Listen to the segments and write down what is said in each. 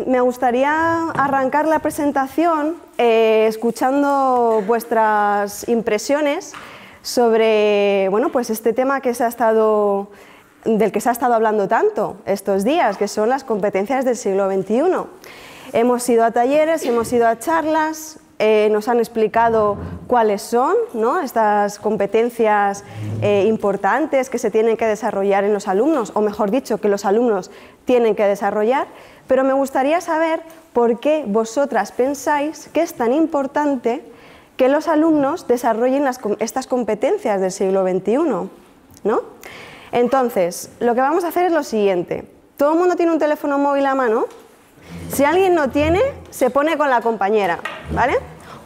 Me gustaría arrancar la presentación escuchando vuestras impresiones sobre pues este tema del que se ha estado hablando tanto estos días, que son las competencias del siglo XXI. Hemos ido a talleres, hemos ido a charlas, nos han explicado cuáles son, ¿no?, estas competencias importantes que se tienen que desarrollar en los alumnos, o mejor dicho, que los alumnos tienen que desarrollar, pero me gustaría saber por qué vosotras pensáis que es tan importante que los alumnos desarrollen estas competencias del siglo XXI, ¿no? Entonces, lo que vamos a hacer es lo siguiente. ¿Todo el mundo tiene un teléfono móvil a mano? Si alguien no tiene, se pone con la compañera, ¿vale?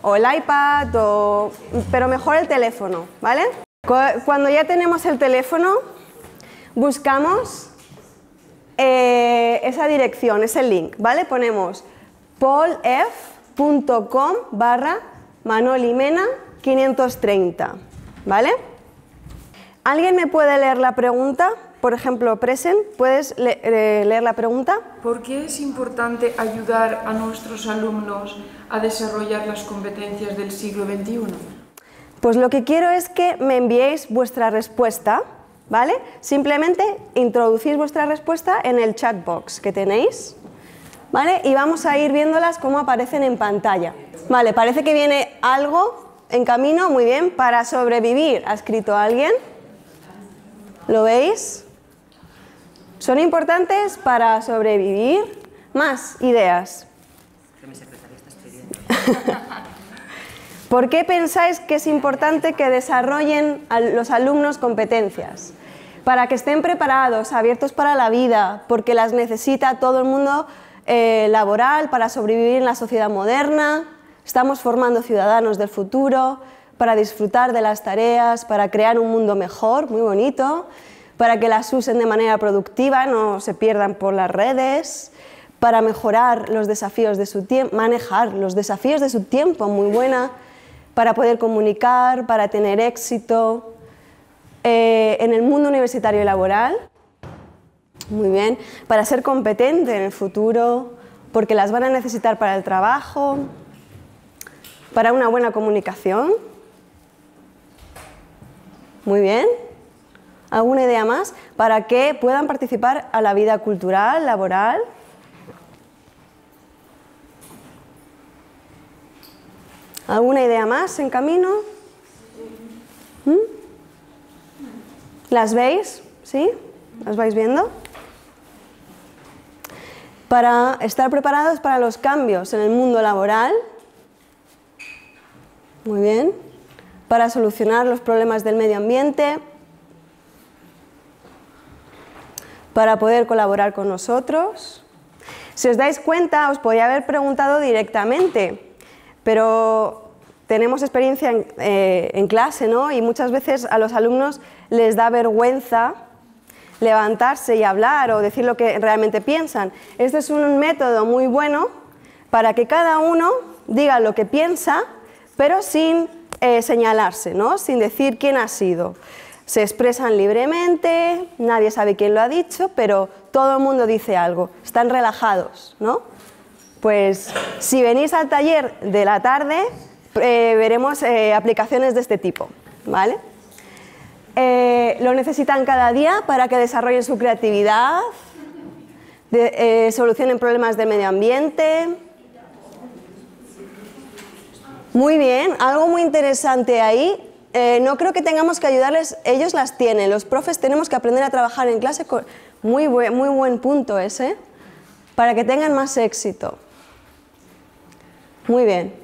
O el iPad, pero mejor el teléfono, ¿vale? Cuando ya tenemos el teléfono, buscamos esa dirección, ese link, ¿vale? Ponemos polf.com/manolimena530, ¿vale? ¿Alguien me puede leer la pregunta? Por ejemplo, Present, ¿puedes leer la pregunta? ¿Por qué es importante ayudar a nuestros alumnos a desarrollar las competencias del siglo XXI? Pues lo que quiero es que me enviéis vuestra respuesta, ¿vale? Simplemente introducís vuestra respuesta en el chat box que tenéis, ¿vale? Y vamos a ir viéndolas cómo aparecen en pantalla. Vale, parece que viene algo en camino, muy bien. Para sobrevivir, ¿ha escrito alguien? ¿Lo veis? Son importantes para sobrevivir. Más ideas. Que mi secretaria está escribiendo. ¿Por qué pensáis que es importante que desarrollen los alumnos competencias? Para que estén preparados, abiertos para la vida, porque las necesita todo el mundo laboral para sobrevivir en la sociedad moderna. Estamos formando ciudadanos del futuro para disfrutar de las tareas, para crear un mundo mejor, muy bonito, para que las usen de manera productiva, no se pierdan por las redes, para mejorar los desafíos de su tiempo, manejar los desafíos de su tiempo, muy buena, para poder comunicar, para tener éxito en el mundo universitario y laboral, muy bien, para ser competente en el futuro, porque las van a necesitar para el trabajo, para una buena comunicación. Muy bien. ¿Alguna idea más? Para que puedan participar a la vida cultural, laboral. ¿Alguna idea más en camino? ¿Las veis? ¿Sí? ¿Las vais viendo? Para estar preparados para los cambios en el mundo laboral. Muy bien. Para solucionar los problemas del medio ambiente. Para poder colaborar con nosotros. Si os dais cuenta, os podía haber preguntado directamente, pero tenemos experiencia en clase, ¿no? Y muchas veces a los alumnos les da vergüenza levantarse y hablar o decir lo que realmente piensan. Este es un método muy bueno para que cada uno diga lo que piensa, pero sin señalarse, ¿no? Sin decir quién ha sido. Se expresan libremente, nadie sabe quién lo ha dicho, pero todo el mundo dice algo. Están relajados, ¿no? Pues si venís al taller de la tarde, veremos aplicaciones de este tipo, ¿vale? Lo necesitan cada día para que desarrollen su creatividad, solucionen problemas del medio ambiente. Muy bien, algo muy interesante ahí. No creo que tengamos que ayudarles, ellos las tienen, los profes tenemos que aprender a trabajar en clase con muy buen punto ese, para que tengan más éxito. Muy bien.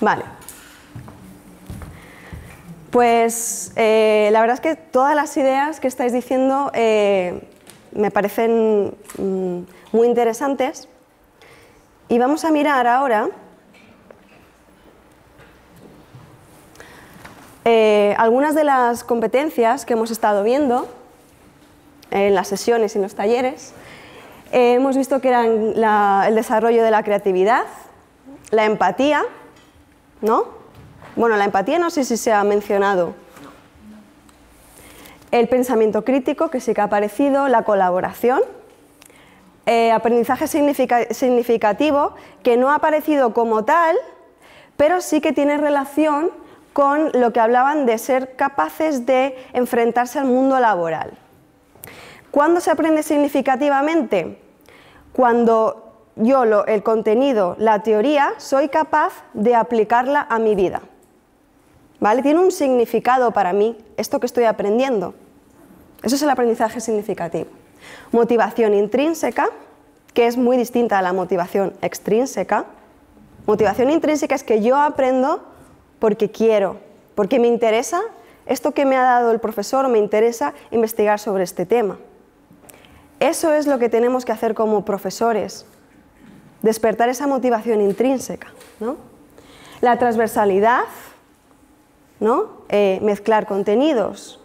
Vale. Pues la verdad es que todas las ideas que estáis diciendo me parecen muy interesantes. Y vamos a mirar ahora algunas de las competencias que hemos estado viendo en las sesiones y en los talleres. Hemos visto que eran el desarrollo de la creatividad, la empatía, ¿no? Bueno, la empatía no sé si se ha mencionado. El pensamiento crítico, que sí que ha aparecido, la colaboración, aprendizaje significativo que no ha aparecido como tal, pero sí que tiene relación con lo que hablaban de ser capaces de enfrentarse al mundo laboral. ¿Cuándo se aprende significativamente? Cuando yo el contenido, la teoría, soy capaz de aplicarla a mi vida. ¿Vale? Tiene un significado para mí esto que estoy aprendiendo. Eso es el aprendizaje significativo. Motivación intrínseca, que es muy distinta a la motivación extrínseca. Motivación intrínseca es que yo aprendo porque quiero, porque me interesa esto que me ha dado el profesor o me interesa investigar sobre este tema. Eso es lo que tenemos que hacer como profesores, despertar esa motivación intrínseca, ¿no? La transversalidad, ¿no? Mezclar contenidos,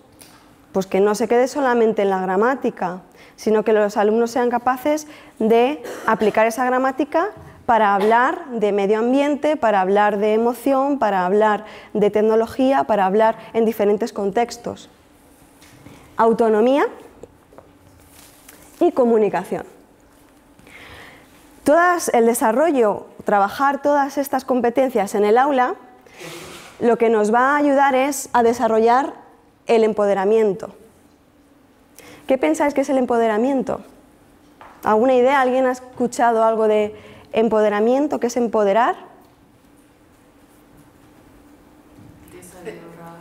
pues que no se quede solamente en la gramática, sino que los alumnos sean capaces de aplicar esa gramática para hablar de medio ambiente, para hablar de emoción, para hablar de tecnología, para hablar en diferentes contextos. Autonomía y comunicación. El desarrollo, trabajar todas estas competencias en el aula, lo que nos va a ayudar es a desarrollar el empoderamiento. ¿Qué pensáis que es el empoderamiento? ¿Alguna idea? ¿Alguien ha escuchado algo de empoderamiento? ¿Qué es empoderar? Desarrollar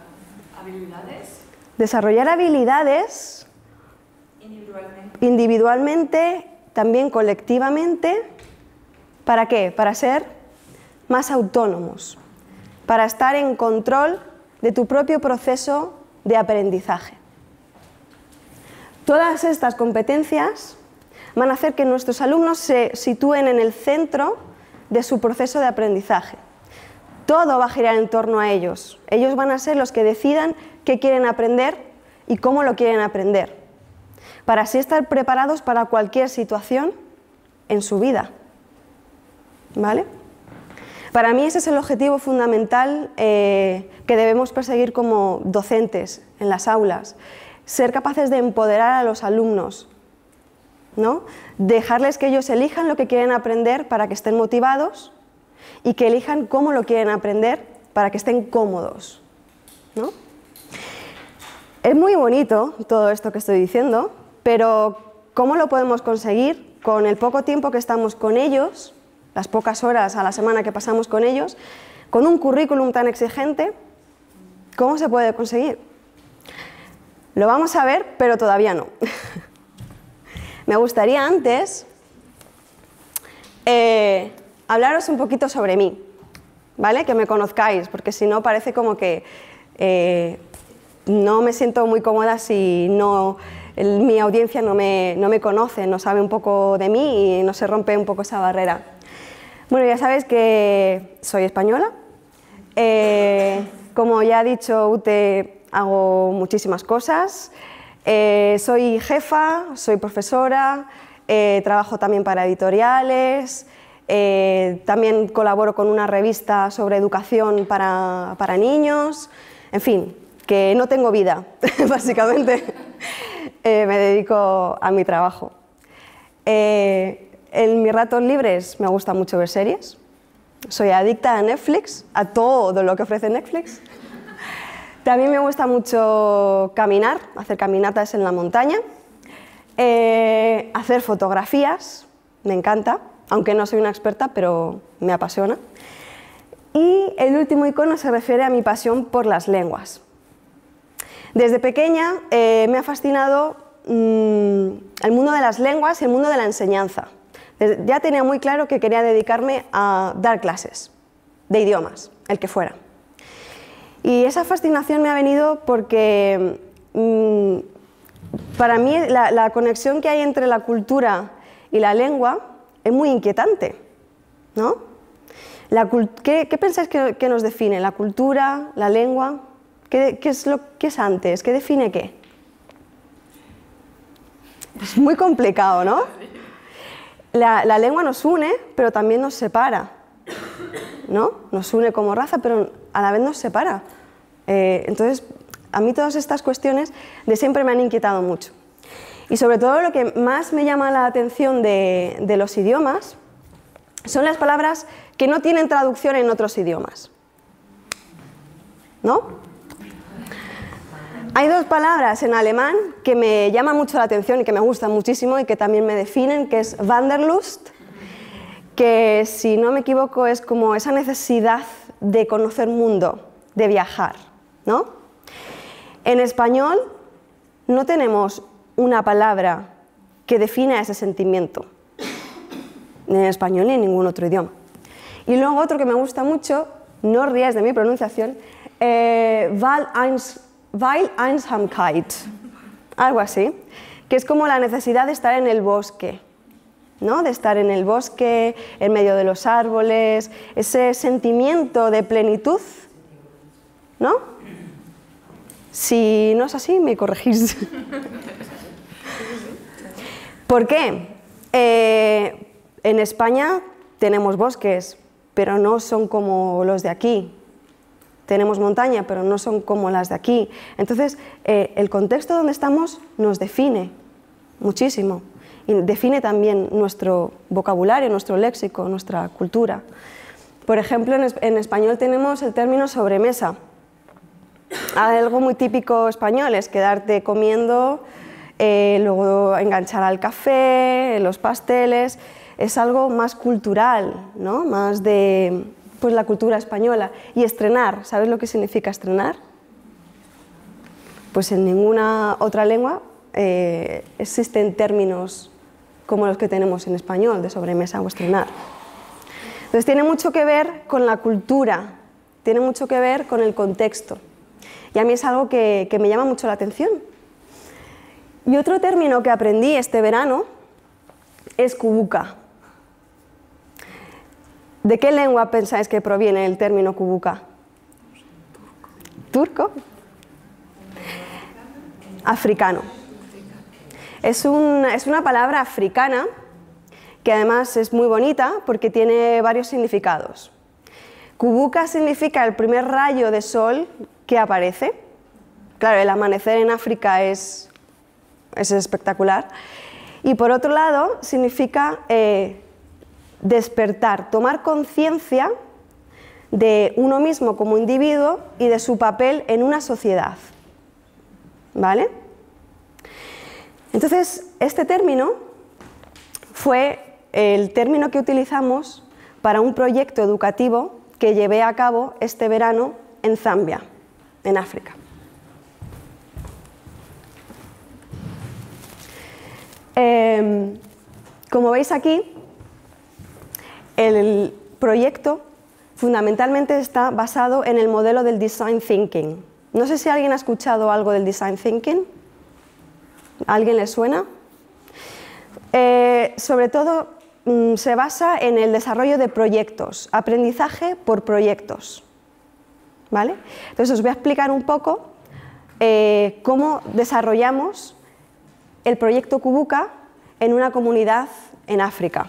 habilidades. Desarrollar habilidades individualmente, también colectivamente. ¿Para qué? Para ser más autónomos, para estar en control de tu propio proceso de aprendizaje. Todas estas competencias van a hacer que nuestros alumnos se sitúen en el centro de su proceso de aprendizaje. Todo va a girar en torno a ellos. Ellos van a ser los que decidan qué quieren aprender y cómo lo quieren aprender, para así estar preparados para cualquier situación en su vida. ¿Vale? Para mí ese es el objetivo fundamental que debemos perseguir como docentes en las aulas, ser capaces de empoderar a los alumnos, ¿no? Dejarles que ellos elijan lo que quieren aprender para que estén motivados y que elijan cómo lo quieren aprender para que estén cómodos, ¿no? Es muy bonito todo esto que estoy diciendo, pero ¿cómo lo podemos conseguir con el poco tiempo que estamos con ellos, las pocas horas a la semana que pasamos con ellos, con un currículum tan exigente? ¿Cómo se puede conseguir? Lo vamos a ver, pero todavía no. Me gustaría antes hablaros un poquito sobre mí, ¿vale? Que me conozcáis, porque si no parece como que no me siento muy cómoda si mi audiencia no me conoce, no sabe un poco de mí y no se rompe un poco esa barrera. Bueno, ya sabéis que soy española. Como ya ha dicho Ute, hago muchísimas cosas. Soy jefa, soy profesora, trabajo también para editoriales, también colaboro con una revista sobre educación para niños. En fin, que no tengo vida, básicamente. Me dedico a mi trabajo. En mis ratos libres me gusta mucho ver series. Soy adicta a Netflix, a todo lo que ofrece Netflix. También me gusta mucho caminar, hacer caminatas en la montaña, hacer fotografías, me encanta, aunque no soy una experta, pero me apasiona. Y el último icono se refiere a mi pasión por las lenguas. Desde pequeña me ha fascinado el mundo de las lenguas y el mundo de la enseñanza. Ya tenía muy claro que quería dedicarme a dar clases de idiomas, el que fuera. Y esa fascinación me ha venido porque para mí la conexión que hay entre la cultura y la lengua es muy inquietante, ¿no? ¿Qué pensáis que nos define? ¿La cultura, la lengua? ¿Qué es antes? ¿Qué define qué? Es muy complicado, ¿no? La lengua nos une, pero también nos separa, ¿no? Nos une como raza, pero a la vez nos separa. Entonces, a mí todas estas cuestiones de siempre me han inquietado mucho. Y sobre todo lo que más me llama la atención de los idiomas son las palabras que no tienen traducción en otros idiomas. ¿No? Hay dos palabras en alemán que me llaman mucho la atención y que me gustan muchísimo y que también me definen, que es Wanderlust, que si no me equivoco es como esa necesidad de conocer mundo, de viajar, ¿no? En español no tenemos una palabra que defina ese sentimiento, ni en español ni en ningún otro idioma. Y luego otro que me gusta mucho, no os ríais de mi pronunciación, Einsamkeit, algo así, que es como la necesidad de estar en el bosque, ¿no? De estar en el bosque, en medio de los árboles, ese sentimiento de plenitud, ¿no? Si no es así, me corregís. ¿Por qué? En España tenemos bosques, pero no son como los de aquí. Tenemos montaña, pero no son como las de aquí. Entonces, el contexto donde estamos nos define muchísimo. Y define también nuestro vocabulario, nuestro léxico, nuestra cultura. Por ejemplo, en español tenemos el término sobremesa. Algo muy típico español es quedarte comiendo, luego enganchar al café, los pasteles. Es algo más cultural, ¿no? Más de pues, la cultura española. Y estrenar, ¿sabes lo que significa estrenar? Pues en ninguna otra lengua existen términos como los que tenemos en español, de sobremesa o estrenar. Entonces tiene mucho que ver con la cultura, tiene mucho que ver con el contexto. Y a mí es algo que me llama mucho la atención. Y otro término que aprendí este verano es kubuka. ¿De qué lengua pensáis que proviene el término kubuka? ¿Turco? Africano. Es una palabra africana que además es muy bonita porque tiene varios significados. Kubuka significa el primer rayo de sol que aparece. Claro, el amanecer en África es espectacular. Y por otro lado, significa despertar, tomar conciencia de uno mismo como individuo y de su papel en una sociedad. ¿Vale? Entonces, este término fue el término que utilizamos para un proyecto educativo que llevé a cabo este verano en Zambia, en África. Como veis aquí, el proyecto fundamentalmente está basado en el modelo del Design Thinking. No sé si alguien ha escuchado algo del Design Thinking. ¿A alguien le suena? Sobre todo se basa en el desarrollo de proyectos, aprendizaje por proyectos. ¿Vale? Entonces os voy a explicar un poco cómo desarrollamos el proyecto Kubuka en una comunidad en África.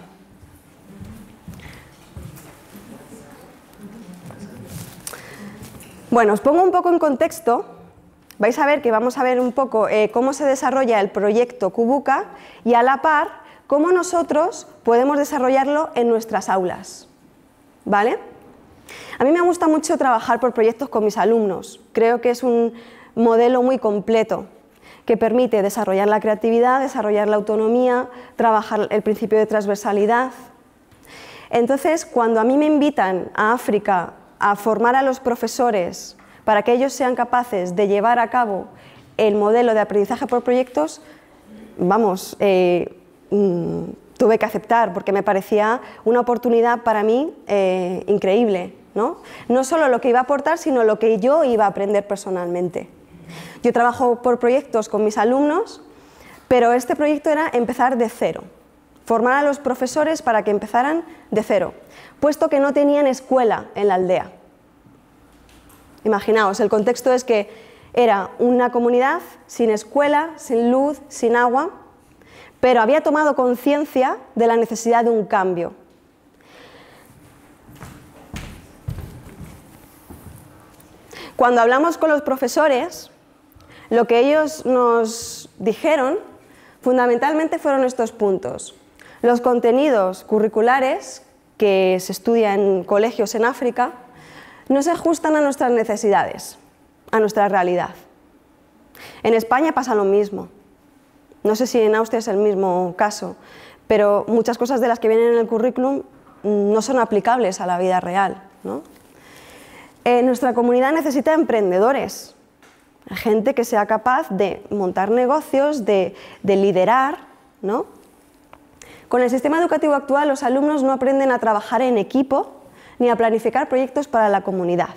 Bueno, os pongo un poco en contexto. Vais a ver que vamos a ver un poco cómo se desarrolla el proyecto Kubuka y a la par cómo nosotros podemos desarrollarlo en nuestras aulas. ¿Vale? A mí me gusta mucho trabajar por proyectos con mis alumnos. Creo que es un modelo muy completo que permite desarrollar la creatividad, desarrollar la autonomía, trabajar el principio de transversalidad. Entonces, cuando a mí me invitan a África a formar a los profesores para que ellos sean capaces de llevar a cabo el modelo de aprendizaje por proyectos, vamos, tuve que aceptar porque me parecía una oportunidad para mí increíble, ¿no? No solo lo que iba a aportar, sino lo que yo iba a aprender personalmente. Yo trabajo por proyectos con mis alumnos, pero este proyecto era empezar de cero, formar a los profesores para que empezaran de cero, puesto que no tenían escuela en la aldea. Imaginaos, el contexto es que era una comunidad sin escuela, sin luz, sin agua, pero había tomado conciencia de la necesidad de un cambio. Cuando hablamos con los profesores, lo que ellos nos dijeron Fundamentalmente fueron estos puntos. Los contenidos curriculares que se estudian en colegios en África no se ajustan a nuestras necesidades, a nuestra realidad. En España pasa lo mismo. No sé si en Austria es el mismo caso, pero muchas cosas de las que vienen en el currículum no son aplicables a la vida real, ¿no? Nuestra comunidad necesita emprendedores, gente que sea capaz de montar negocios, de liderar, ¿no? Con el sistema educativo actual, los alumnos no aprenden a trabajar en equipo ni a planificar proyectos para la comunidad.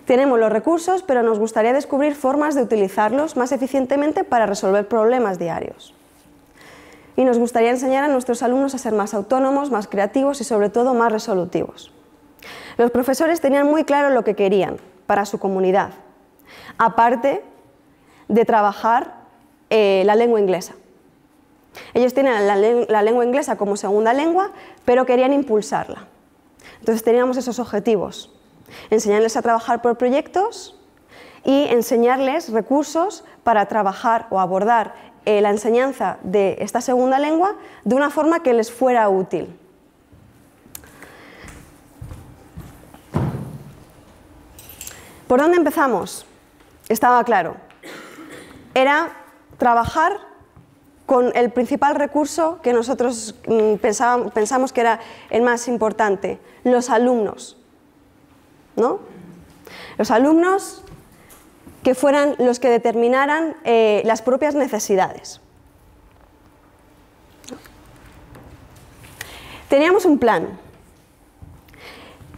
Tenemos los recursos, pero nos gustaría descubrir formas de utilizarlos más eficientemente para resolver problemas diarios. Y nos gustaría enseñar a nuestros alumnos a ser más autónomos, más creativos y sobre todo más resolutivos. Los profesores tenían muy claro lo que querían para su comunidad, aparte de trabajar la lengua inglesa. Ellos tienen la lengua inglesa como segunda lengua, pero querían impulsarla. Entonces teníamos esos objetivos: enseñarles a trabajar por proyectos y enseñarles recursos para trabajar o abordar la enseñanza de esta segunda lengua de una forma que les fuera útil. ¿Por dónde empezamos? Estaba claro. Era trabajar con el principal recurso que nosotros pensamos que era el más importante: los alumnos, ¿no? Los alumnos que fueran los que determinaran las propias necesidades. Teníamos un plan.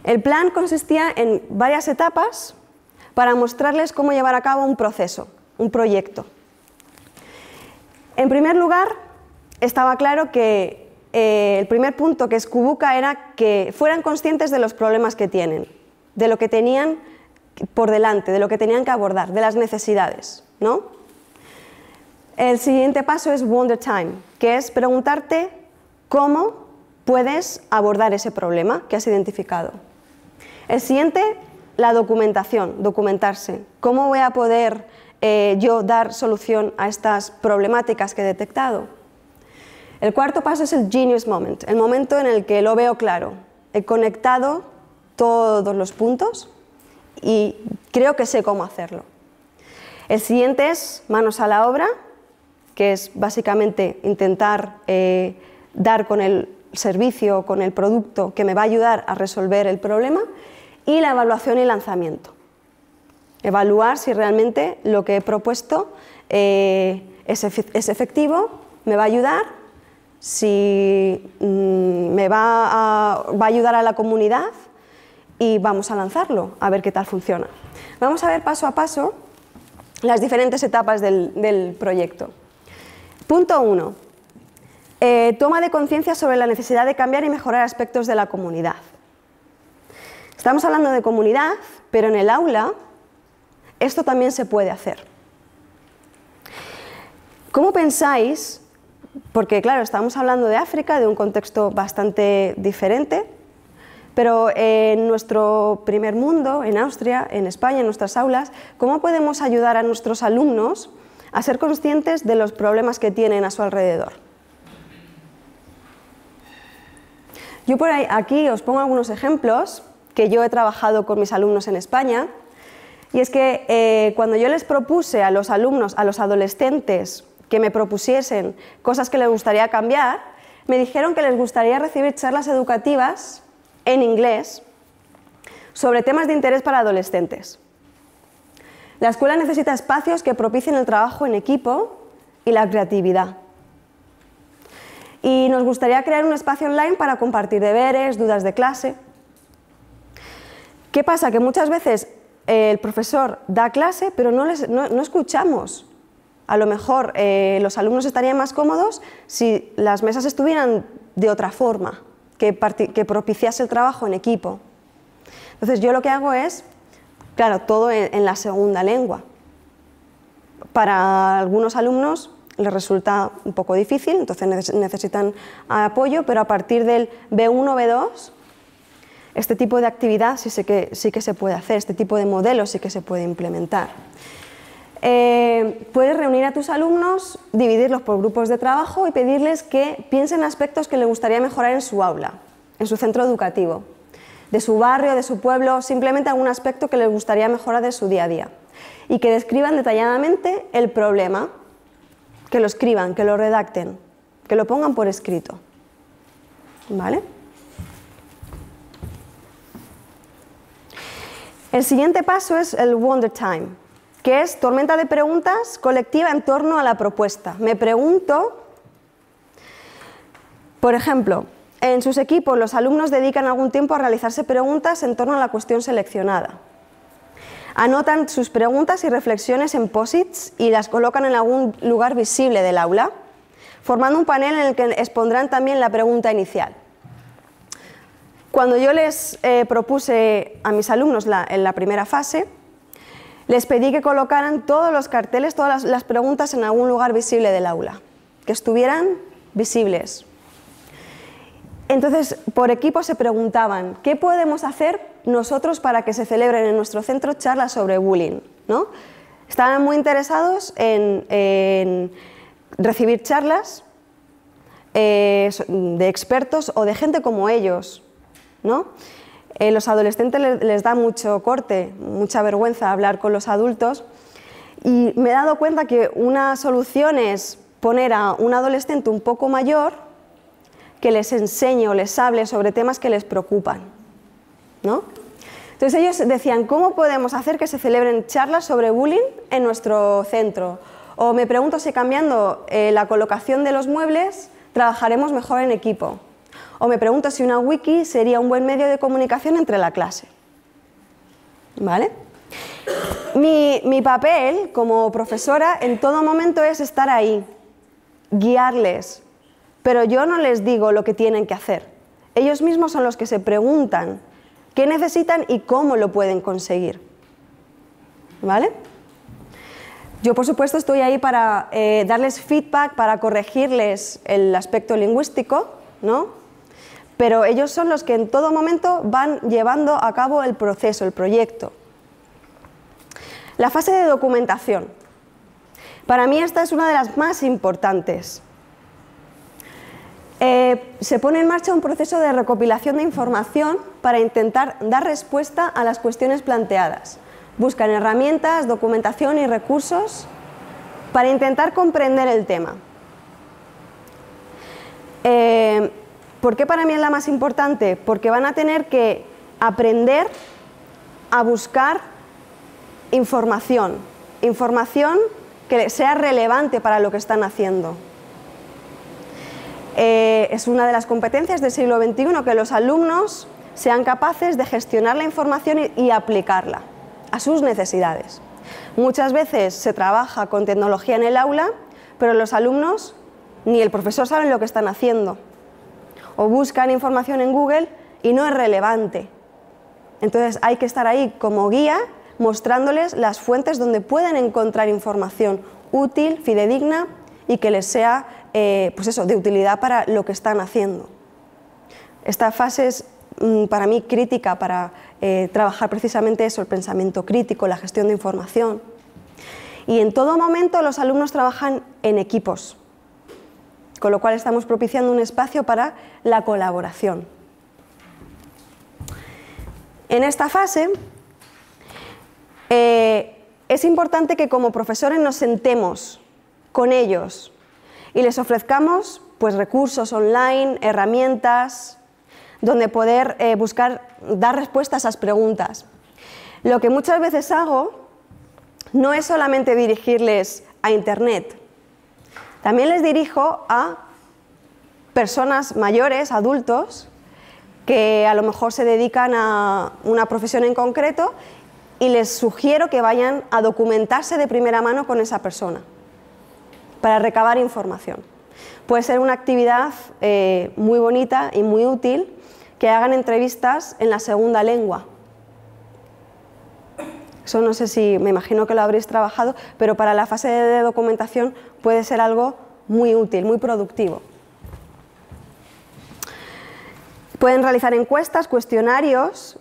El plan consistía en varias etapas para mostrarles cómo llevar a cabo un proceso, un proyecto. En primer lugar, estaba claro que el primer punto, que es Kubuka, era que fueran conscientes de los problemas que tienen, de lo que tenían por delante, de lo que tenían que abordar, de las necesidades, ¿no? El siguiente paso es Wonder Time, que es preguntarte cómo puedes abordar ese problema que has identificado. El siguiente, la documentación, documentarse. ¿Cómo voy a poder yo dar solución a estas problemáticas que he detectado? El cuarto paso es el Genius Moment, el momento en el que lo veo claro. He conectado todos los puntos y creo que sé cómo hacerlo. El siguiente es manos a la obra, que es básicamente intentar dar con el servicio, con el producto que me va a ayudar a resolver el problema. Y la evaluación y lanzamiento. Evaluar si realmente lo que he propuesto es efectivo, me va a ayudar, si me va a ayudar a la comunidad, y vamos a lanzarlo, a ver qué tal funciona. Vamos a ver paso a paso las diferentes etapas del proyecto. Punto 1. Toma de conciencia sobre la necesidad de cambiar y mejorar aspectos de la comunidad. Estamos hablando de comunidad, pero en el aula esto también se puede hacer. ¿Cómo pensáis? Porque claro, estamos hablando de África, de un contexto bastante diferente, pero en nuestro primer mundo, en Austria, en España, en nuestras aulas, ¿cómo podemos ayudar a nuestros alumnos a ser conscientes de los problemas que tienen a su alrededor? Yo por aquí os pongo algunos ejemplos que yo he trabajado con mis alumnos en España, y es que cuando yo les propuse a los alumnos, a los adolescentes, que me propusiesen cosas que les gustaría cambiar, me dijeron que les gustaría recibir charlas educativas en inglés sobre temas de interés para adolescentes. La escuela necesita espacios que propicien el trabajo en equipo y la creatividad. Y nos gustaría crear un espacio online para compartir deberes, dudas de clase. ¿Qué pasa? Que muchas veces el profesor da clase, pero no escuchamos. A lo mejor los alumnos estarían más cómodos si las mesas estuvieran de otra forma, que propiciase el trabajo en equipo. Entonces yo lo que hago es, claro, todo en la segunda lengua. Para algunos alumnos les resulta un poco difícil, entonces necesitan apoyo, pero a partir del B1, B2, este tipo de actividad sí que se puede hacer, este tipo de modelo sí que se puede implementar. Puedes reunir a tus alumnos, dividirlos por grupos de trabajo y pedirles que piensen aspectos que les gustaría mejorar en su aula, en su centro educativo, de su barrio, de su pueblo, simplemente algún aspecto que les gustaría mejorar de su día a día. Y que describan detalladamente el problema, que lo escriban, que lo redacten, que lo pongan por escrito. ¿Vale? El siguiente paso es el Wonder Time, que es tormenta de preguntas colectiva en torno a la propuesta. Me pregunto, por ejemplo, en sus equipos los alumnos dedican algún tiempo a realizarse preguntas en torno a la cuestión seleccionada. Anotan sus preguntas y reflexiones en post-its y las colocan en algún lugar visible del aula, formando un panel en el que expondrán también la pregunta inicial. Cuando yo les propuse a mis alumnos en la primera fase, les pedí que colocaran todos los carteles, todas las preguntas en algún lugar visible del aula, que estuvieran visibles. Entonces, por equipo se preguntaban, ¿qué podemos hacer nosotros para que se celebren en nuestro centro charlas sobre bullying? ¿No? Estaban muy interesados en recibir charlas de expertos o de gente como ellos, ¿no? Los adolescentes les da mucho corte, mucha vergüenza hablar con los adultos, y me he dado cuenta que una solución es poner a un adolescente un poco mayor que les enseñe o les hable sobre temas que les preocupan, ¿no? Entonces ellos decían, ¿cómo podemos hacer que se celebren charlas sobre bullying en nuestro centro? O me pregunto si cambiando la colocación de los muebles trabajaremos mejor en equipo. O me pregunto si una wiki sería un buen medio de comunicación entre la clase. ¿Vale? Mi papel como profesora en todo momento es estar ahí, guiarles, pero yo no les digo lo que tienen que hacer. Ellos mismos son los que se preguntan qué necesitan y cómo lo pueden conseguir. ¿Vale? Yo, por supuesto, estoy ahí para darles feedback, para corregirles el aspecto lingüístico, ¿no? Pero ellos son los que en todo momento van llevando a cabo el proceso, el proyecto. La fase de documentación. Para mí esta es una de las más importantes. Se pone en marcha un proceso de recopilación de información para intentar dar respuesta a las cuestiones planteadas. Buscan herramientas, documentación y recursos para intentar comprender el tema. ¿Por qué para mí es la más importante? Porque van a tener que aprender a buscar información que sea relevante para lo que están haciendo. Es una de las competencias del siglo XXI, que los alumnos sean capaces de gestionar la información y aplicarla a sus necesidades. Muchas veces se trabaja con tecnología en el aula, pero los alumnos ni el profesor saben lo que están haciendo. O buscan información en Google y no es relevante. Entonces hay que estar ahí como guía, mostrándoles las fuentes donde pueden encontrar información útil, fidedigna y que les sea pues eso, de utilidad para lo que están haciendo. Esta fase es para mí crítica para trabajar precisamente eso, el pensamiento crítico, la gestión de información. Y en todo momento los alumnos trabajan en equipos, con lo cual estamos propiciando un espacio para la colaboración. En esta fase es importante que como profesores nos sentemos con ellos y les ofrezcamos pues, recursos online, herramientas, donde poder dar respuesta a esas preguntas. Lo que muchas veces hago no es solamente dirigirles a Internet, también les dirijo a personas mayores, adultos, que a lo mejor se dedican a una profesión en concreto y les sugiero que vayan a documentarse de primera mano con esa persona para recabar información. Puede ser una actividad muy bonita y muy útil que hagan entrevistas en la segunda lengua. Eso no sé si, me imagino que lo habréis trabajado, pero para la fase de documentación puede ser algo muy útil, muy productivo. Pueden realizar encuestas, cuestionarios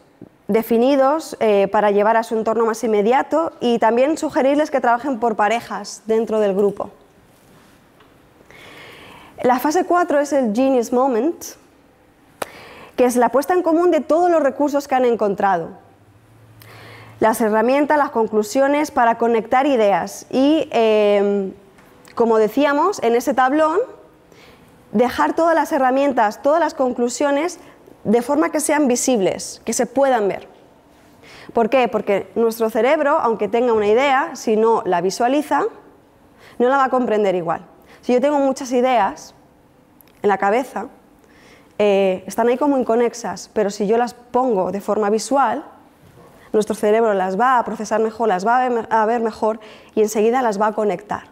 definidos para llevar a su entorno más inmediato y también sugerirles que trabajen por parejas dentro del grupo. La fase 4 es el Genius Moment, que es la puesta en común de todos los recursos que han encontrado. Las herramientas, las conclusiones para conectar ideas y, como decíamos, en ese tablón, dejar todas las herramientas, todas las conclusiones de forma que sean visibles, que se puedan ver. ¿Por qué? Porque nuestro cerebro, aunque tenga una idea, si no la visualiza, no la va a comprender igual. Si yo tengo muchas ideas en la cabeza, están ahí como inconexas, pero si yo las pongo de forma visual, nuestro cerebro las va a procesar mejor, las va a ver mejor y enseguida las va a conectar.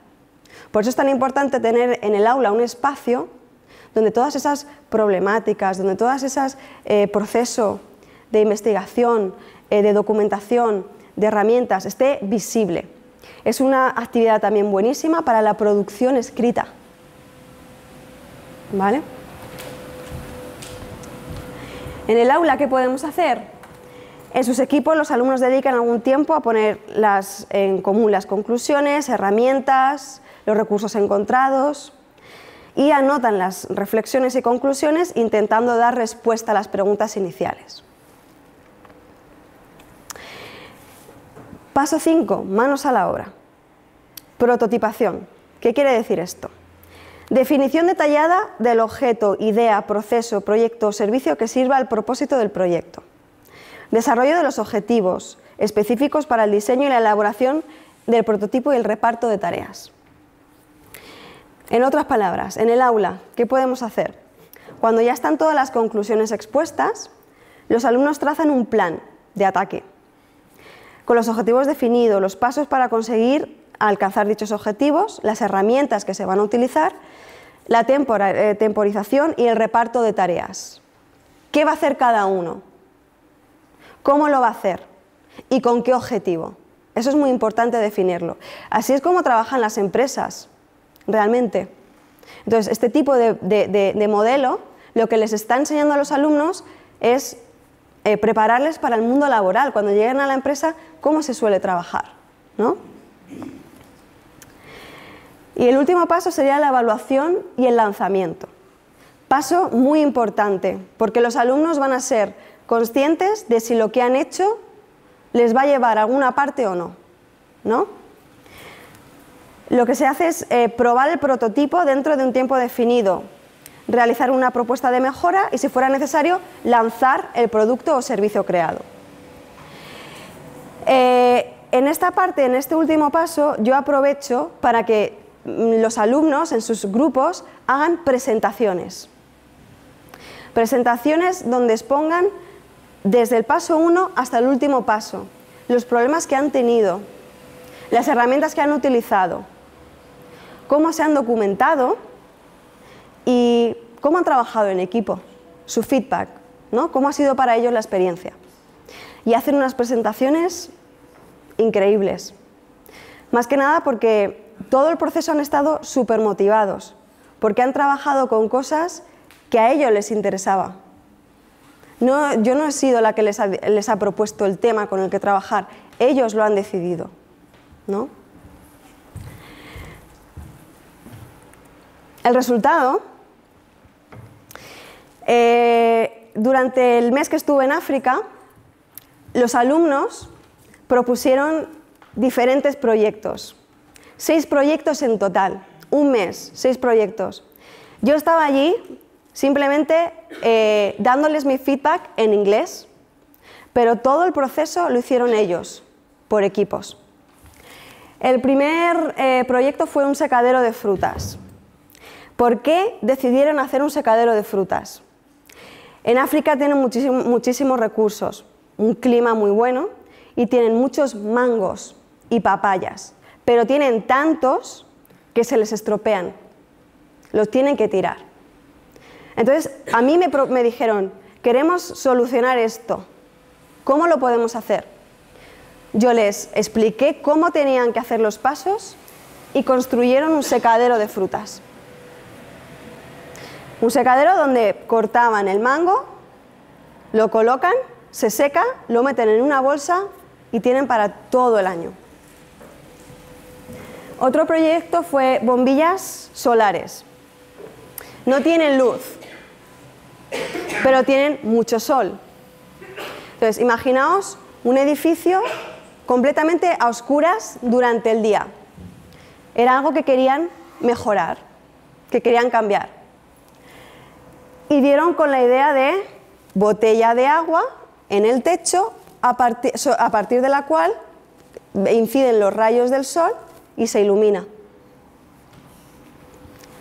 Por eso es tan importante tener en el aula un espacio donde todas esas problemáticas, donde todas esas procesos de investigación, de documentación, de herramientas, esté visible. Es una actividad también buenísima para la producción escrita. ¿Vale? En el aula, ¿qué podemos hacer? En sus equipos los alumnos dedican algún tiempo a poner en común las conclusiones, herramientas, los recursos encontrados y anotan las reflexiones y conclusiones intentando dar respuesta a las preguntas iniciales. Paso 5, manos a la obra. Prototipación. ¿Qué quiere decir esto? Definición detallada del objeto, idea, proceso, proyecto o servicio que sirva al propósito del proyecto. Desarrollo de los objetivos específicos para el diseño y la elaboración del prototipo y el reparto de tareas. En otras palabras, en el aula, ¿qué podemos hacer? Cuando ya están todas las conclusiones expuestas, los alumnos trazan un plan de ataque, con los objetivos definidos, los pasos para conseguir alcanzar dichos objetivos, las herramientas que se van a utilizar, la temporización y el reparto de tareas. ¿Qué va a hacer cada uno? ¿Cómo lo va a hacer? ¿Y con qué objetivo? Eso es muy importante definirlo. Así es como trabajan las empresas, realmente. Entonces, este tipo de modelo, lo que les está enseñando a los alumnos es prepararles para el mundo laboral. Cuando lleguen a la empresa, ¿cómo se suele trabajar? ¿No? Y el último paso sería la evaluación y el lanzamiento. Paso muy importante, porque los alumnos van a ser conscientes de si lo que han hecho les va a llevar a alguna parte o no, ¿no? Lo que se hace es probar el prototipo dentro de un tiempo definido, realizar una propuesta de mejora y, si fuera necesario, lanzar el producto o servicio creado. En esta parte, en este último paso, yo aprovecho para que los alumnos en sus grupos hagan presentaciones. Presentaciones donde expongan desde el paso 1 hasta el último paso, los problemas que han tenido, las herramientas que han utilizado, cómo se han documentado y cómo han trabajado en equipo, su feedback, ¿no? Cómo ha sido para ellos la experiencia. Y hacen unas presentaciones increíbles. Más que nada porque todo el proceso han estado súper motivados, porque han trabajado con cosas que a ellos les interesaba. Yo no he sido la que les ha propuesto el tema con el que trabajar, ellos lo han decidido, ¿no? El resultado, durante el mes que estuve en África, los alumnos propusieron diferentes proyectos, 6 proyectos en total, un mes, 6 proyectos. Yo estaba allí simplemente dándoles mi feedback en inglés, pero todo el proceso lo hicieron ellos, por equipos. El primer proyecto fue un secadero de frutas. ¿Por qué decidieron hacer un secadero de frutas? En África tienen muchísimos recursos, un clima muy bueno y tienen muchos mangos y papayas, pero tienen tantos que se les estropean, los tienen que tirar. Entonces, a mí me dijeron, queremos solucionar esto, ¿cómo lo podemos hacer? Yo les expliqué cómo tenían que hacer los pasos y construyeron un secadero de frutas. Un secadero donde cortaban el mango, lo colocan se seca, lo meten en una bolsa y tienen para todo el año. Otro proyecto fue bombillas solares. No tienen luz, pero tienen mucho sol. Entonces, imaginaos un edificio completamente a oscuras durante el día. Era algo que querían mejorar, que querían cambiar. Y dieron con la idea de botella de agua en el techo, a partir de la cual inciden los rayos del sol y se ilumina.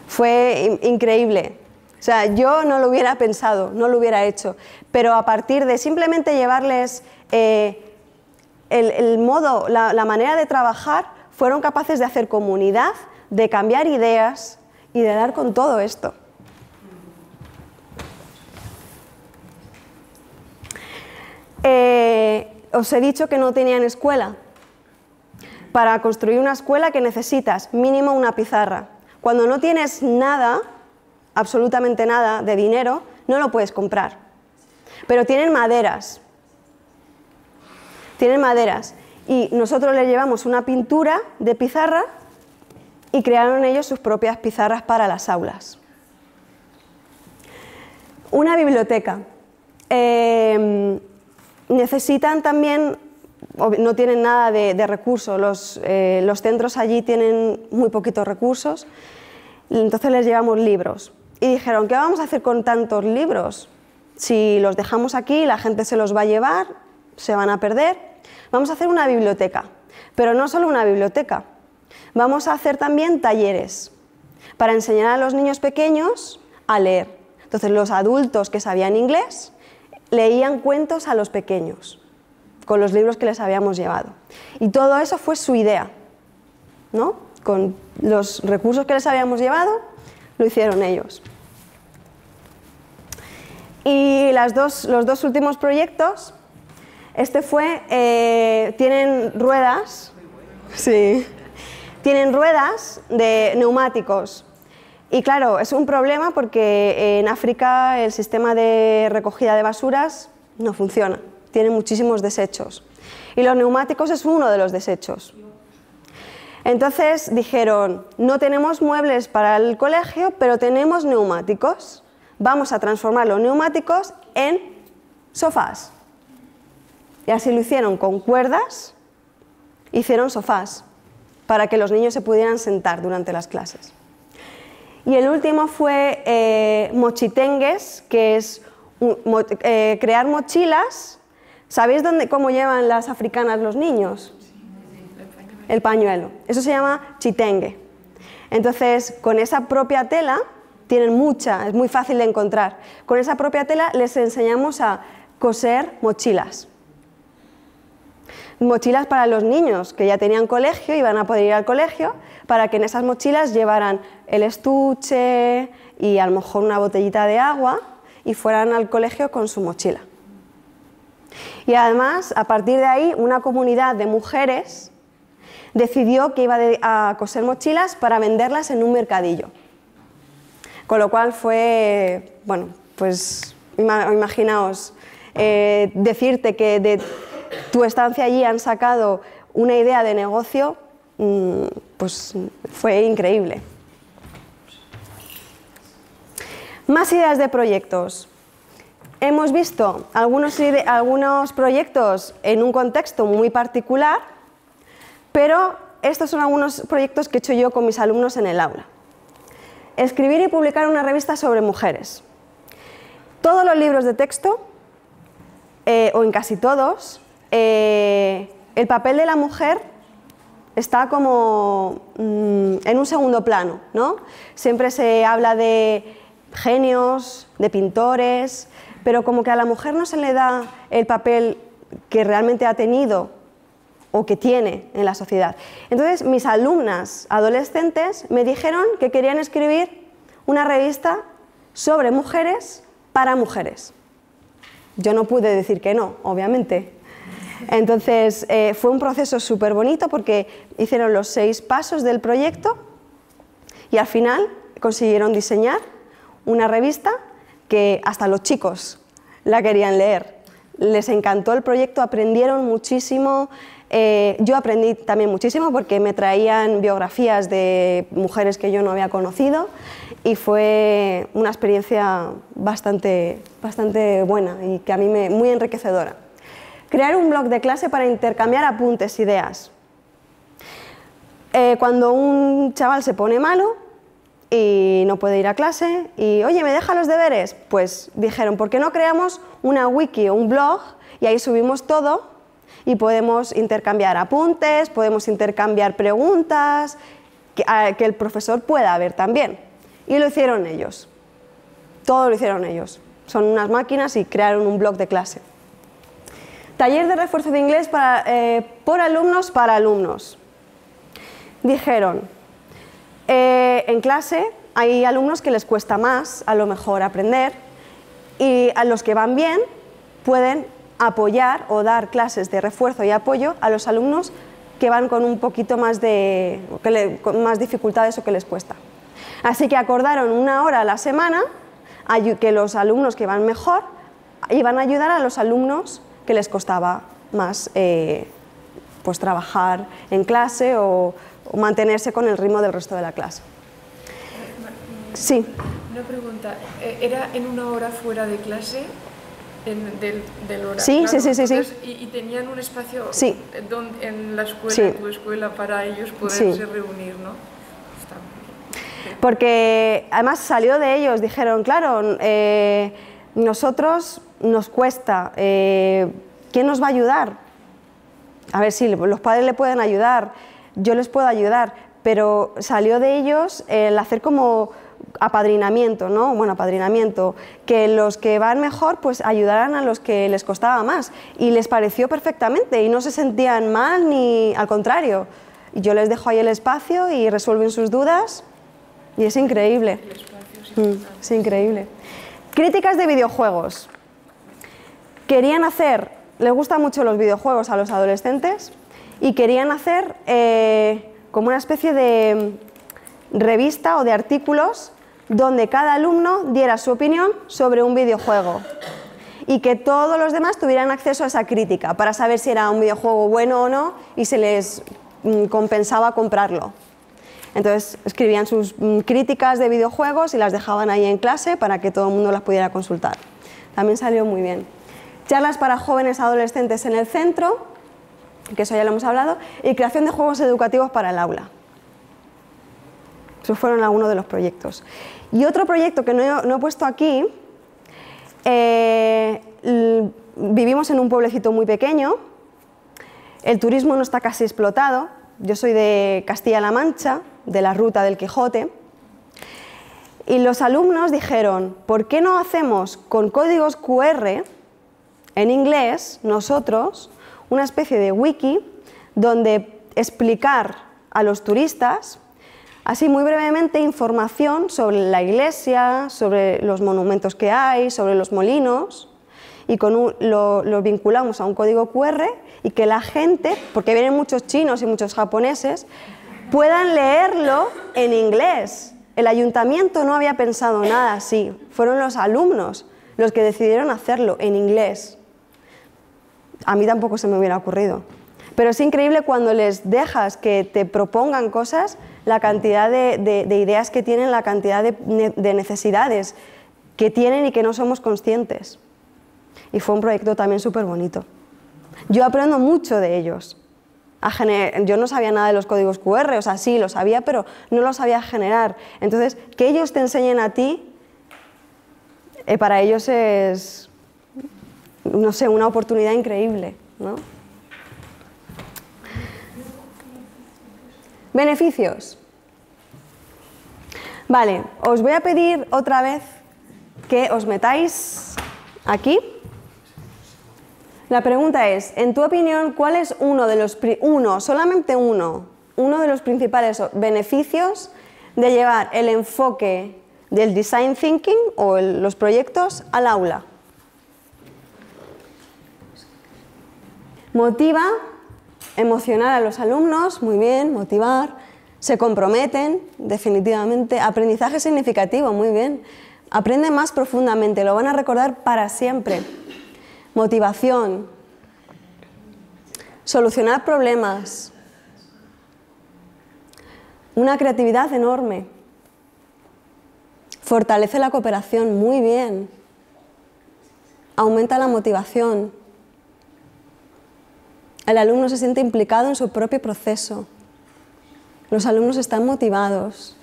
Fue increíble. O sea, yo no lo hubiera pensado, no lo hubiera hecho, pero a partir de simplemente llevarles el modo, la manera de trabajar, fueron capaces de hacer comunidad, de cambiar ideas y de dar con todo esto. Os he dicho que no tenían escuela. Para construir una escuela, ¿qué necesitas? Mínimo una pizarra. Cuando no tienes nada, absolutamente nada de dinero, no lo puedes comprar. Pero tienen maderas. Tienen maderas. Y nosotros les llevamos una pintura de pizarra y crearon ellos sus propias pizarras para las aulas. Una biblioteca. Necesitan también, no tienen nada de recursos, los centros allí tienen muy poquitos recursos, entonces les llevamos libros. Y dijeron, ¿qué vamos a hacer con tantos libros? Si los dejamos aquí, la gente se los va a llevar, se van a perder. Vamos a hacer una biblioteca, pero no solo una biblioteca. Vamos a hacer también talleres para enseñar a los niños pequeños a leer. Entonces los adultos que sabían inglés leían cuentos a los pequeños con los libros que les habíamos llevado. Y todo eso fue su idea, ¿no? Con los recursos que les habíamos llevado, lo hicieron ellos. Y los dos últimos proyectos, este fue, tienen ruedas, sí, tienen ruedas de neumáticos. Y claro, es un problema porque en África el sistema de recogida de basuras no funciona, tiene muchísimos desechos. Y los neumáticos es uno de los desechos. Entonces dijeron, no tenemos muebles para el colegio, pero tenemos neumáticos. Vamos a transformar los neumáticos en sofás. Y así lo hicieron con cuerdas, hicieron sofás para que los niños se pudieran sentar durante las clases. Y el último fue mochitengues, que es crear mochilas. ¿Sabéis cómo llevan las africanas los niños? El pañuelo. Eso se llama chitengue. Entonces, con esa propia tela, tienen mucha, es muy fácil de encontrar. Con esa propia tela les enseñamos a coser mochilas. Mochilas para los niños que ya tenían colegio y van a poder ir al colegio, para que en esas mochilas llevaran el estuche y a lo mejor una botellita de agua y fueran al colegio con su mochila. Y además, a partir de ahí, una comunidad de mujeres decidió que iba a coser mochilas para venderlas en un mercadillo. Con lo cual fue, bueno, pues imaginaos, decirte que de tu estancia allí han sacado una idea de negocio, pues fue increíble. Más ideas de proyectos. Hemos visto algunos proyectos en un contexto muy particular, pero estos son algunos proyectos que he hecho yo con mis alumnos en el aula. Escribir y publicar una revista sobre mujeres. Todos los libros de texto, o en casi todos, el papel de la mujer está como en un segundo plano, ¿no? Siempre se habla de genios, de pintores, pero como que a la mujer no se le da el papel que realmente ha tenido o que tiene en la sociedad. Entonces, mis alumnas adolescentes me dijeron que querían escribir una revista sobre mujeres para mujeres. Yo no pude decir que no, obviamente. Entonces, fue un proceso súper bonito porque hicieron los 6 pasos del proyecto y al final consiguieron diseñar una revista que hasta los chicos la querían leer. les encantó el proyecto, aprendieron muchísimo. Yo aprendí también muchísimo porque me traían biografías de mujeres que yo no había conocido y fue una experiencia bastante buena y que a mí muy enriquecedora. Crear un blog de clase para intercambiar apuntes, ideas. Cuando un chaval se pone malo y no puede ir a clase y, oye, ¿me deja los deberes? Pues dijeron, ¿por qué no creamos una wiki o un blog y ahí subimos todo y podemos intercambiar apuntes, podemos intercambiar preguntas, que el profesor pueda ver también? Y lo hicieron ellos, todo lo hicieron ellos. Son unas máquinas y crearon un blog de clase. Taller de refuerzo de inglés por alumnos para alumnos. Dijeron, en clase hay alumnos que les cuesta más, a lo mejor, aprender, y a los que van bien pueden apoyar o dar clases de refuerzo y apoyo a los alumnos que van con un poquito más con más dificultades o que les cuesta. Así que acordaron 1 hora a la semana que los alumnos que van mejor iban a ayudar a los alumnos que les costaba más pues trabajar en clase o mantenerse con el ritmo del resto de la clase. Sí. Una pregunta, ¿era en 1 hora fuera de clase del horario? Sí, claro, sí. entonces, ¿y tenían un espacio en la escuela, tu escuela, para ellos poderse reunir, no? Está muy bien. Porque además salió de ellos, dijeron, claro, nosotros nos cuesta, ¿quién nos va a ayudar? A ver, sí, los padres le pueden ayudar, yo les puedo ayudar, pero salió de ellos el hacer como apadrinamiento, ¿no? Bueno, apadrinamiento, que los que van mejor pues ayudaran a los que les costaba más, y les pareció perfectamente y no se sentían mal ni al contrario. Yo les dejo ahí el espacio y resuelven sus dudas y es increíble. Es increíble. Críticas de videojuegos. Querían hacer, les gustan mucho los videojuegos a los adolescentes y querían hacer como una especie de revista o de artículos donde cada alumno diera su opinión sobre un videojuego y que todos los demás tuvieran acceso a esa crítica para saber si era un videojuego bueno o no y se les compensaba comprarlo. Entonces escribían sus críticas de videojuegos y las dejaban ahí en clase para que todo el mundo las pudiera consultar. También salió muy bien. Charlas para jóvenes adolescentes en el centro, que eso ya lo hemos hablado, y creación de juegos educativos para el aula. Esos fueron algunos de los proyectos. Y otro proyecto que no he puesto aquí, vivimos en un pueblecito muy pequeño, el turismo no está casi explotado, yo soy de Castilla-La Mancha, de la ruta del Quijote, y los alumnos dijeron, ¿por qué no hacemos con códigos QR en inglés, nosotros, una especie de wiki donde explicar a los turistas, así muy brevemente, información sobre la iglesia, sobre los monumentos que hay, sobre los molinos, y lo vinculamos a un código QR y que la gente, porque vienen muchos chinos y muchos japoneses, puedan leerlo en inglés. El ayuntamiento no había pensado nada así, fueron los alumnos los que decidieron hacerlo en inglés. A mí tampoco se me hubiera ocurrido. Pero es increíble cuando les dejas que te propongan cosas, la cantidad de ideas que tienen, la cantidad de necesidades que tienen y que no somos conscientes. Y fue un proyecto también súper bonito. Yo aprendo mucho de ellos. Yo no sabía nada de los códigos QR, o sea, sí, lo sabía, pero no lo sabía generar. Entonces, que ellos te enseñen a ti, para ellos es, no sé, una oportunidad increíble, ¿no? Beneficios. Vale, os voy a pedir otra vez que os metáis aquí. La pregunta es, en tu opinión, ¿cuál es solamente uno de los principales beneficios de llevar el enfoque del design thinking o los proyectos al aula? Motiva, emocionar a los alumnos, muy bien, motivar, se comprometen, definitivamente, aprendizaje significativo, muy bien, aprenden más profundamente, lo van a recordar para siempre. motivación, solucionar problemas, una creatividad enorme, fortalece la cooperación, muy bien, aumenta la motivación, el alumno se siente implicado en su propio proceso, los alumnos están motivados,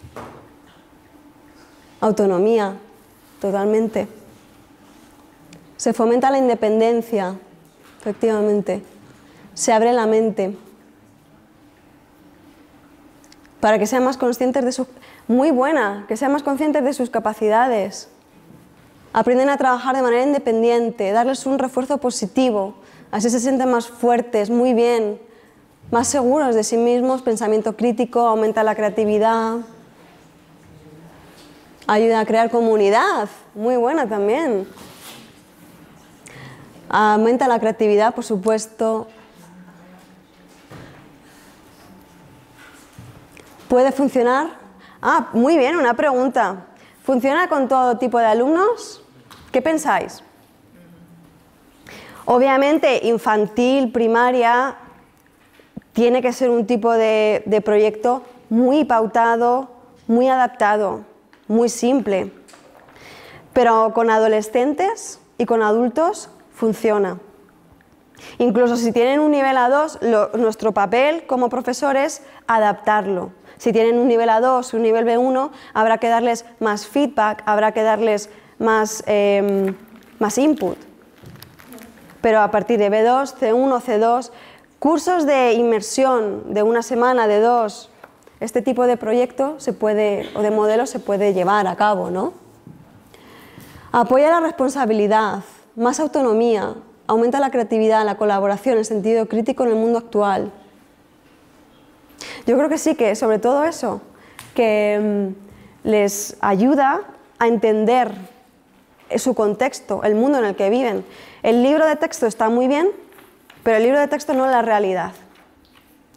autonomía, totalmente. Se fomenta la independencia, efectivamente. Se abre la mente para que sean más conscientes de sus... Muy buena, que sean más conscientes de sus capacidades. Aprenden a trabajar de manera independiente, darles un refuerzo positivo. Así se sienten más fuertes, muy bien, más seguros de sí mismos, pensamiento crítico, aumenta la creatividad. Ayuda a crear comunidad, muy buena también. Aumenta la creatividad, por supuesto. ¿Puede funcionar? Muy bien, una pregunta. ¿Funciona con todo tipo de alumnos? ¿Qué pensáis? Obviamente, infantil, primaria, tiene que ser un tipo de proyecto muy pautado, muy adaptado, muy simple. Pero con adolescentes y con adultos funciona. Incluso si tienen un nivel A2, nuestro papel como profesor es adaptarlo. Si tienen un nivel A2, un nivel B1, habrá que darles más feedback, habrá que darles más input. Pero a partir de B2, C1, C2, cursos de inmersión de una semana, de 2, este tipo de proyecto o de modelo se puede llevar a cabo, ¿no? Apoya la responsabilidad, más autonomía, aumenta la creatividad, la colaboración, el sentido crítico en el mundo actual. Yo creo que sí, que sobre todo eso, que les ayuda a entender su contexto, el mundo en el que viven. El libro de texto está muy bien, pero el libro de texto no es la realidad.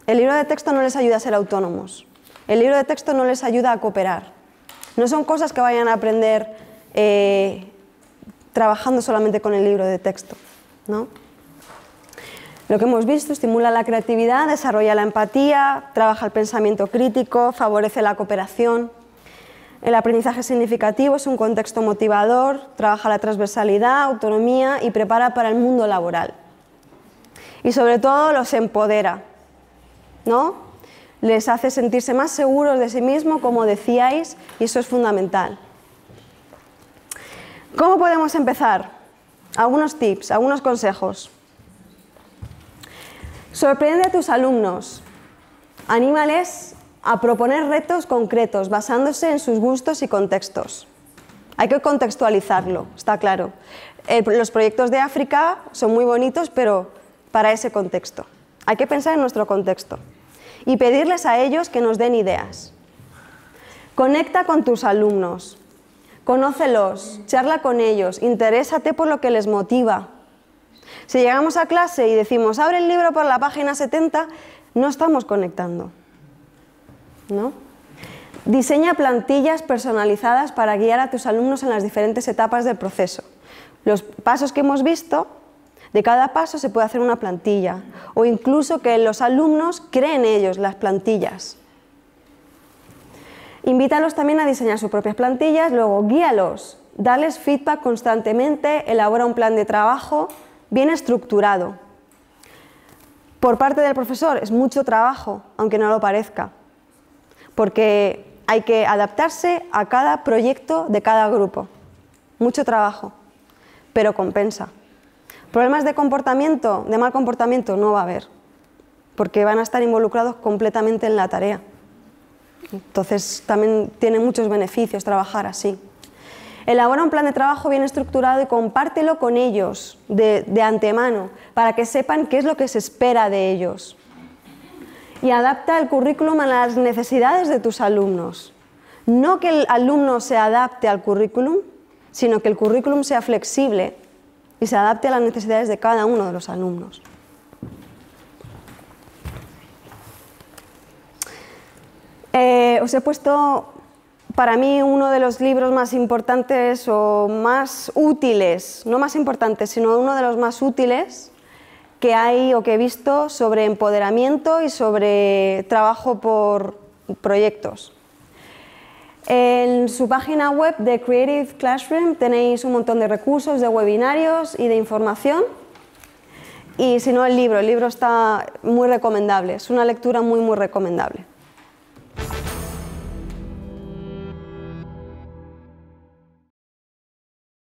El libro de texto no les ayuda a ser autónomos. El libro de texto no les ayuda a cooperar. No son cosas que vayan a aprender trabajando solamente con el libro de texto, ¿no? Lo que hemos visto estimula la creatividad, desarrolla la empatía, trabaja el pensamiento crítico, favorece la cooperación. El aprendizaje significativo es un contexto motivador, trabaja la transversalidad, autonomía y prepara para el mundo laboral. Y sobre todo los empodera, ¿no? Les hace sentirse más seguros de sí mismos, como decíais, y eso es fundamental. ¿Cómo podemos empezar? Algunos tips, algunos consejos. Sorprende a tus alumnos, anímales a proponer retos concretos basándose en sus gustos y contextos. Hay que contextualizarlo, está claro. Los proyectos de África son muy bonitos, pero para ese contexto. Hay que pensar en nuestro contexto y pedirles a ellos que nos den ideas. Conecta con tus alumnos, conócelos, charla con ellos, interésate por lo que les motiva. Si llegamos a clase y decimos, abre el libro por la página 70, no estamos conectando, ¿no? Diseña plantillas personalizadas para guiar a tus alumnos en las diferentes etapas del proceso. Los pasos que hemos visto, de cada paso se puede hacer una plantilla, o incluso que los alumnos creen ellos las plantillas. Invítalos también a diseñar sus propias plantillas, luego guíalos, dales feedback constantemente, elabora un plan de trabajo bien estructurado. Por parte del profesor es mucho trabajo, aunque no lo parezca, porque hay que adaptarse a cada proyecto de cada grupo. Mucho trabajo, pero compensa. Problemas de comportamiento, de mal comportamiento, no va a haber, porque van a estar involucrados completamente en la tarea. Entonces también tiene muchos beneficios trabajar así. Elabora un plan de trabajo bien estructurado y compártelo con ellos de antemano para que sepan qué es lo que se espera de ellos. Y adapta el currículum a las necesidades de tus alumnos. No que el alumno se adapte al currículum, sino que el currículum sea flexible y se adapte a las necesidades de cada uno de los alumnos. Os he puesto para mí uno de los libros más importantes o más útiles, no más importantes, sino uno de los más útiles que hay o que he visto sobre empoderamiento y sobre trabajo por proyectos. En su página web de Creative Classroom tenéis un montón de recursos, de webinarios y de información. Y si no, el libro está muy recomendable, es una lectura muy recomendable.